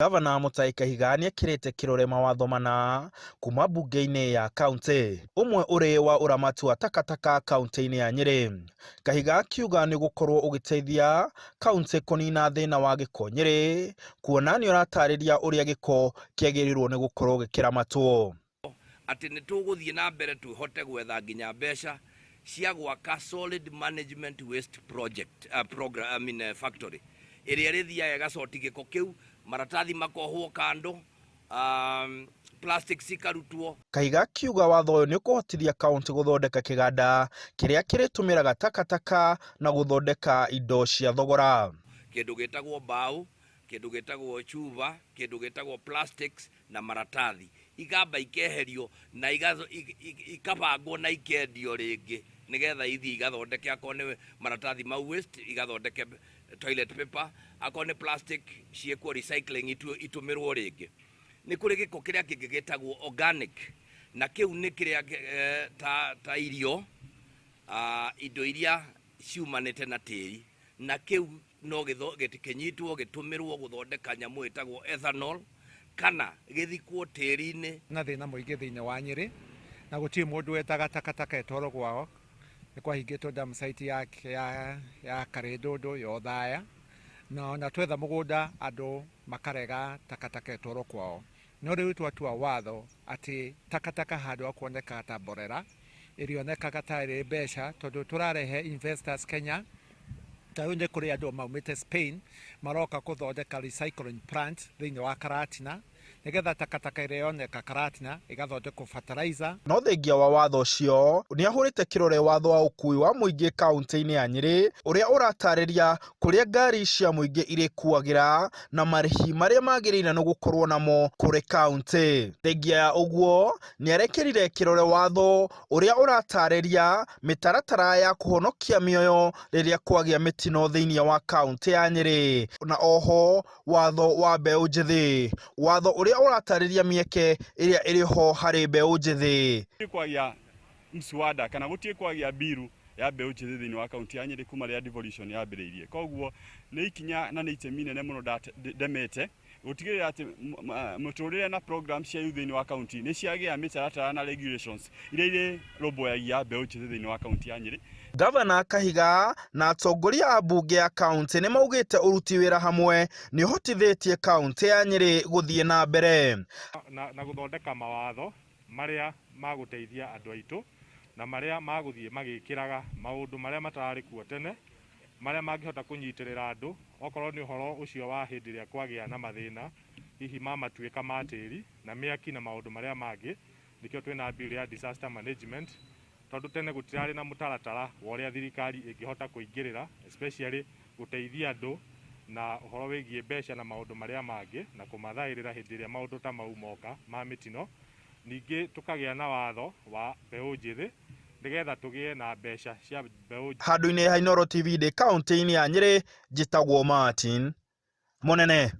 Gavana Mũtei Kahiga nĩekĩrĩte kĩrore mawatho mana kuma mbunge-inĩ ya kaunti, ũmwe ũrĩ wa ũramati wa takataka kaunti-inĩ ya Nyeri. Kahiga akiuga nĩ gũkorwo ũgĩteithia kaunti kũnina thĩna wa gĩko Nyeri, kuona nĩ ũratarĩria ũrĩa gĩko kĩagĩrĩirwo nĩ gũkorwo gĩkĩramatwo. Atĩ nĩ tũgũthiĩ na mbere tũhote gwetha nginya mbeca cia gwaka solid management waste project factory ĩrĩa rĩthiaga ĩgacoti gĩko kĩu, maratathi makohwo kando, plastic cikarutwo. Kahiga akiuga watho ũyũ nĩ ũkũhotithia kaunti gũthondeka kĩganda kĩrĩa kĩrĩtũmĩraga takataka na gũthondeka indo cia thogora. Kĩndũ gĩtagwo mbaũ, kĩndũ gĩtagwo chuva, kĩndũ gĩtagwo plastics na maratathi igamba ikeherio na ikabangwo na ikendio rĩngĩ nĩgetha ithi igathondeke akorwo nĩ maratathi ma waste igathondeke toilet paper, akorwo nĩ plastic ciĩkwo recycling itũmĩrwo rĩngĩ. Nĩ kũrĩ gĩko kĩrĩa kĩngĩ gĩtagwo organic, na kĩu nĩ kĩrĩa ta irio, indo iria ciumanĩte na tĩri, na kĩu no gĩkĩnyitwo gĩtũmĩrwo gũthondeka nyamũ ĩtagwo ethanol kana gĩthikwo tĩri-inĩ. Na thĩna mũingĩ thĩinĩ wa Nyeri na gũtirĩ mũndũ wetaga takataka etwaro gwao. Nĩ kwahingĩtwo dam site ya Karĩndũndũ ya Othaya, na twetha mũgũnda andũ makarega takataka etwaro kwao. No rĩu twatua watho atĩ takataka handũ hakuoneka ta mborera ĩrĩonekaga ta ĩrĩ mbeca, tondũ tũrarehe investors Kenya. Tarĩu nĩ kũrĩ andũ maumĩte Spain maroka kũthondeka recycling plant thĩinĩ wa Karatina, nĩgetha takataka ĩrĩa yoneka Karatina ĩgathondekwo fertilizer. No thengia wa watho ũcio nĩ ahũrĩte kĩrore watho wa ũkuui wa mũingĩ kaunti-inĩ ya Nyeri ũrĩa ũratarĩria kũrĩa ngari cia mũingĩ irĩkuagĩra na marĩhi marĩa magĩrĩire nĩ gũkorwo namo kũrĩ kaunti. Thengia ya ũguo nĩ arekĩrire kĩrore watho ũrĩa ũratarĩria mĩtaratara ya kũhonokia mĩoyo rĩrĩa kwagĩa mĩtino thĩinĩ wa kaunti ya Nyeri, na oho watho wa mbeũ njĩthĩ, watho ũrĩa ũratarĩria mĩeke ĩrĩa ĩrĩ ho harĩ mbeũ njĩthĩ. Kwagia mswada kana gũtirĩ kwagia biru ya mbeũ njĩthĩ thĩinĩ wa kaunti ya Nyeri kuma rĩrĩa devolution yambĩrĩirie. Koguo nĩ ikinya na nĩ itemi inene mũno ndemete gũtigĩrĩra atĩ mũtũrĩre na program cia thĩinĩ wa kaunti nĩ ciagĩa mĩtaratara na regulations iria irĩ rũmbũyagia mbeũ njĩthĩ thĩinĩ wa kaunti ya Nyeri. Gavana Kahiga na atongoria a mbunge ya kaunti nĩ maugĩte ũruti wĩra hamwe nĩ ũhotithĩtie kaunti ya Nyeri gũthiĩ na mbere na gũthondeka mawatho marĩa magũteithia andũ aitũ na marĩa magũthiĩ magĩkĩraga maũndũ marĩa matararĩ kuo tene, marĩa mangĩhota kũnyitĩrĩra andũ okorwo nĩ ũhoro ũcio wa hĩndĩ ĩrĩa kwagĩa na mathĩna hihi matuĩka ma tĩri na mĩaki na maũndũ marĩa mangĩ. Nĩkĩo twĩna bill ya disaster management, tondũ tene gũtirarĩ na mũtaratara wa ũrĩa thirikari ĩngĩhota kũingĩrĩra especially gũteithia andũ na ũhoro wĩgiĩ mbeca na maũndũ marĩa mangĩ na kũmathaĩrĩra hĩndĩ ĩrĩa maũndũ ta mau moka ma mĩtino. Ningĩ tũkagĩa na watho wa mbeũ njĩthĩ nĩgetha tũgĩe na mbeca cia mbeũ njĩthĩ. Handũ-inĩ ha Inooro TV kaunti-inĩ ya Nyeri, njĩtagwo Martin Mũnene.